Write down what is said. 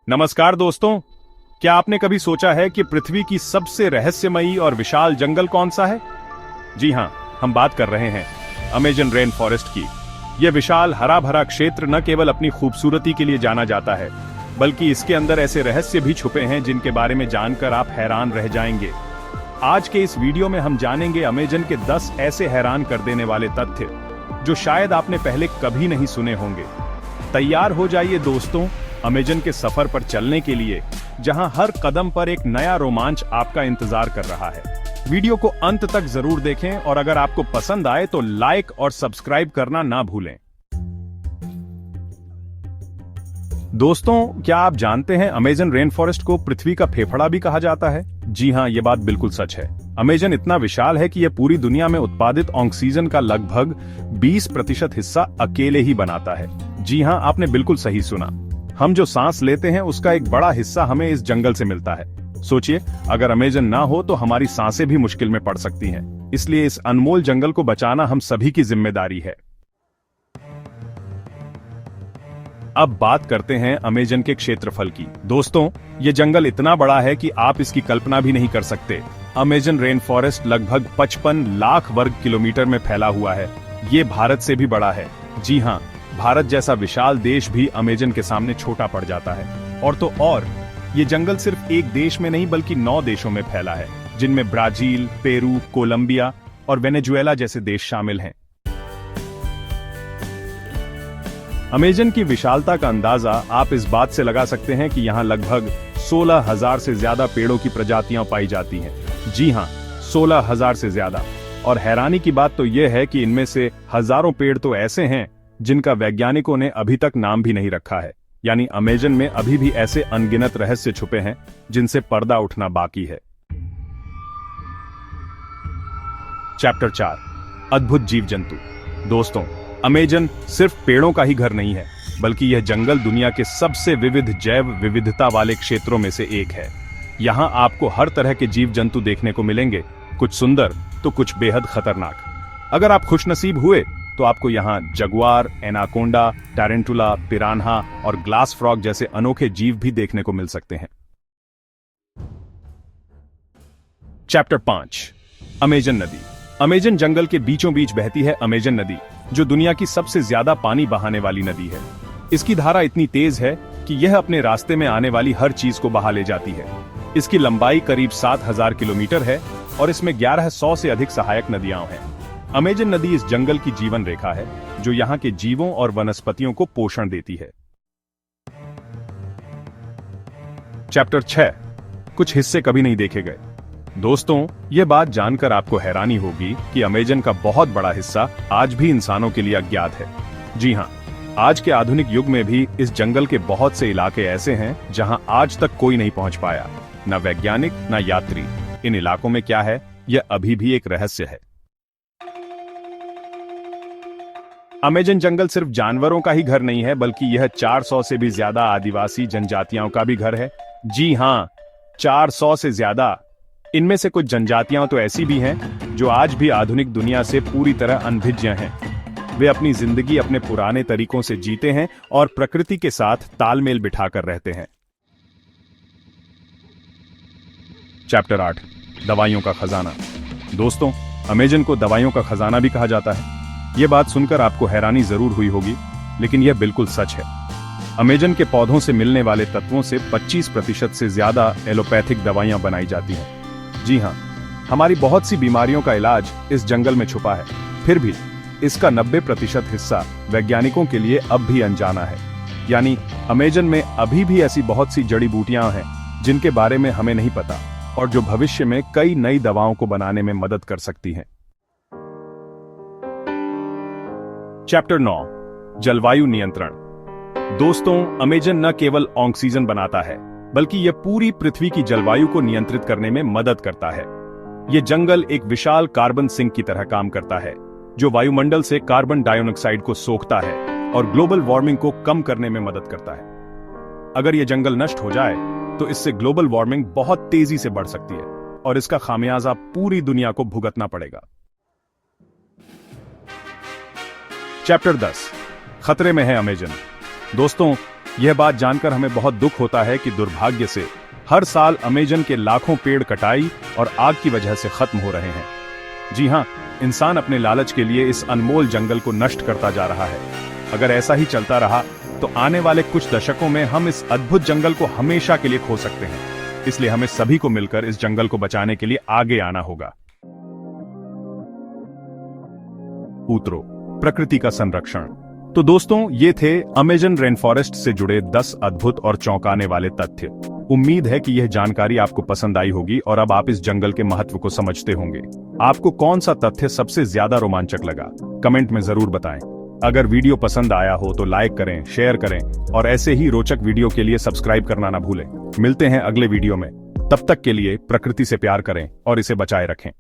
नमस्कार दोस्तों। क्या आपने कभी सोचा है कि पृथ्वी की सबसे रहस्यमयी और विशाल जंगल कौन सा है? जी हां, हम बात कर रहे हैं अमेजन रेन फॉरेस्ट की। यह विशाल हरा भरा क्षेत्र न केवल अपनी खूबसूरती के लिए जाना जाता है, बल्कि इसके अंदर ऐसे रहस्य भी छुपे हैं जिनके बारे में जानकर आप हैरान रह जाएंगे। आज के इस वीडियो में हम जानेंगे अमेजन के 10 ऐसे हैरान कर देने वाले तथ्य जो शायद आपने पहले कभी नहीं सुने होंगे। तैयार हो जाइए दोस्तों, अमेजन के सफर पर चलने के लिए, जहां हर कदम पर एक नया रोमांच आपका इंतजार कर रहा है। वीडियो को अंत तक जरूर देखें और अगर आपको पसंद आए तो लाइक और सब्सक्राइब करना ना भूलें। दोस्तों, क्या आप जानते हैं अमेजन रेन फॉरेस्ट को पृथ्वी का फेफड़ा भी कहा जाता है? जी हां, यह बात बिल्कुल सच है। अमेजन इतना विशाल है कि यह पूरी दुनिया में उत्पादित ऑक्सीजन का लगभग 20% हिस्सा अकेले ही बनाता है। जी हां, आपने बिल्कुल सही सुना। हम जो सांस लेते हैं उसका एक बड़ा हिस्सा हमें इस जंगल से मिलता है। सोचिए, अगर अमेजन ना हो तो हमारी सांसें भी मुश्किल में पड़ सकती हैं। इसलिए इस अनमोल जंगल को बचाना हम सभी की जिम्मेदारी है। अब बात करते हैं अमेजन के क्षेत्रफल की। दोस्तों, ये जंगल इतना बड़ा है कि आप इसकी कल्पना भी नहीं कर सकते। अमेजन रेन फॉरेस्ट लगभग 55 लाख वर्ग किलोमीटर में फैला हुआ है। ये भारत से भी बड़ा है। जी हाँ, भारत जैसा विशाल देश भी अमेजन के सामने छोटा पड़ जाता है। और तो और, ये जंगल सिर्फ एक देश में नहीं बल्कि 9 देशों में फैला है, जिनमें ब्राजील, पेरू, कोलंबिया और वेनेजुएला जैसे देश शामिल हैं। अमेजन की विशालता का अंदाजा आप इस बात से लगा सकते हैं कि यहाँ लगभग 16,000 से ज्यादा पेड़ों की प्रजातियां पाई जाती हैं। जी हाँ, 16,000 से ज्यादा। और हैरानी की बात तो यह है कि इनमें से हजारों पेड़ तो ऐसे हैं जिनका वैज्ञानिकों ने अभी तक नाम भी नहीं रखा है। यानी अमेजन में अभी भी ऐसे अनगिनत रहस्य छुपे हैं जिनसे पर्दा उठना बाकी है। चैप्टर 4, अद्भुत जीव जंतु। दोस्तों, अमेजन सिर्फ पेड़ों का ही घर नहीं है, बल्कि यह जंगल दुनिया के सबसे विविध जैव विविधता वाले क्षेत्रों में से एक है। यहाँ आपको हर तरह के जीव जंतु देखने को मिलेंगे, कुछ सुंदर तो कुछ बेहद खतरनाक। अगर आप खुशनसीब हुए तो आपको यहाँ जगुआर, एनाकोंडा, टैरेंटुला, पिरान्हा और ग्लास फ्रॉग जैसे अनोखे जीव भी देखने को मिल सकते हैं। चैप्टर 5, अमेजन नदी। अमेजन जंगल के बीचों बीच बहती है अमेजन नदी, जो दुनिया की सबसे ज्यादा पानी बहाने वाली नदी है। इसकी धारा इतनी तेज है कि यह अपने रास्ते में आने वाली हर चीज को बहा ले जाती है। इसकी लंबाई करीब 7,000 किलोमीटर है और इसमें 1100 से अधिक सहायक नदियां हैं। अमेजन नदी इस जंगल की जीवन रेखा है, जो यहाँ के जीवों और वनस्पतियों को पोषण देती है। चैप्टर 6, कुछ हिस्से कभी नहीं देखे गए। दोस्तों, यह बात जानकर आपको हैरानी होगी कि अमेजन का बहुत बड़ा हिस्सा आज भी इंसानों के लिए अज्ञात है। जी हाँ, आज के आधुनिक युग में भी इस जंगल के बहुत से इलाके ऐसे हैं जहां आज तक कोई नहीं पहुंच पाया, न वैज्ञानिक न यात्री। इन इलाकों में क्या है, यह अभी भी एक रहस्य है। अमेजन जंगल सिर्फ जानवरों का ही घर नहीं है, बल्कि यह 400 से भी ज्यादा आदिवासी जनजातियों का भी घर है। जी हाँ, 400 से ज्यादा। इनमें से कुछ जनजातियां तो ऐसी भी हैं जो आज भी आधुनिक दुनिया से पूरी तरह अनभिज्ञ हैं। वे अपनी जिंदगी अपने पुराने तरीकों से जीते हैं और प्रकृति के साथ तालमेल बिठाकर रहते हैं। चैप्टर 8, दवाइयों का खजाना। दोस्तों, अमेजन को दवाइयों का खजाना भी कहा जाता है। यह बात सुनकर आपको हैरानी जरूर हुई होगी, लेकिन यह बिल्कुल सच है। अमेजन के पौधों से मिलने वाले तत्वों से 25% से ज्यादा एलोपैथिक दवाइयां बनाई जाती हैं। जी हाँ, हमारी बहुत सी बीमारियों का इलाज इस जंगल में छुपा है। फिर भी इसका 90% हिस्सा वैज्ञानिकों के लिए अब भी अनजाना है। यानी अमेजन में अभी भी ऐसी बहुत सी जड़ी बूटियां हैं जिनके बारे में हमें नहीं पता और जो भविष्य में कई नई दवाओं को बनाने में मदद कर सकती हैं। चैप्टर 9, जलवायु नियंत्रण। दोस्तों, अमेजन न केवल ऑक्सीजन बनाता है, बल्कि यह पूरी पृथ्वी की जलवायु को नियंत्रित करने में मदद करता है। यह जंगल एक विशाल कार्बन सिंक की तरह काम करता है, जो वायुमंडल से कार्बन डाइऑक्साइड को सोखता है और ग्लोबल वार्मिंग को कम करने में मदद करता है। अगर यह जंगल नष्ट हो जाए तो इससे ग्लोबल वार्मिंग बहुत तेजी से बढ़ सकती है और इसका खामियाजा पूरी दुनिया को भुगतना पड़ेगा। चैप्टर 10, खतरे में है अमेजन। दोस्तों, यह बात जानकर हमें बहुत दुख होता है कि दुर्भाग्य से हर साल अमेजन के लाखों पेड़ कटाई और आग की वजह से खत्म हो रहे हैं। जी हाँ, इंसान अपने लालच के लिए इस अनमोल जंगल को नष्ट करता जा रहा है। अगर ऐसा ही चलता रहा तो आने वाले कुछ दशकों में हम इस अद्भुत जंगल को हमेशा के लिए खो सकते हैं। इसलिए हमें सभी को मिलकर इस जंगल को बचाने के लिए आगे आना होगा। उत्तरो, प्रकृति का संरक्षण। तो दोस्तों, ये थे अमेजन रेन फॉरेस्ट से जुड़े 10 अद्भुत और चौंकाने वाले तथ्य। उम्मीद है कि यह जानकारी आपको पसंद आई होगी और अब आप इस जंगल के महत्व को समझते होंगे। आपको कौन सा तथ्य सबसे ज्यादा रोमांचक लगा, कमेंट में जरूर बताएं। अगर वीडियो पसंद आया हो तो लाइक करें, शेयर करें और ऐसे ही रोचक वीडियो के लिए सब्सक्राइब करना ना भूलें। मिलते हैं अगले वीडियो में। तब तक के लिए प्रकृति से प्यार करें और इसे बचाए रखें।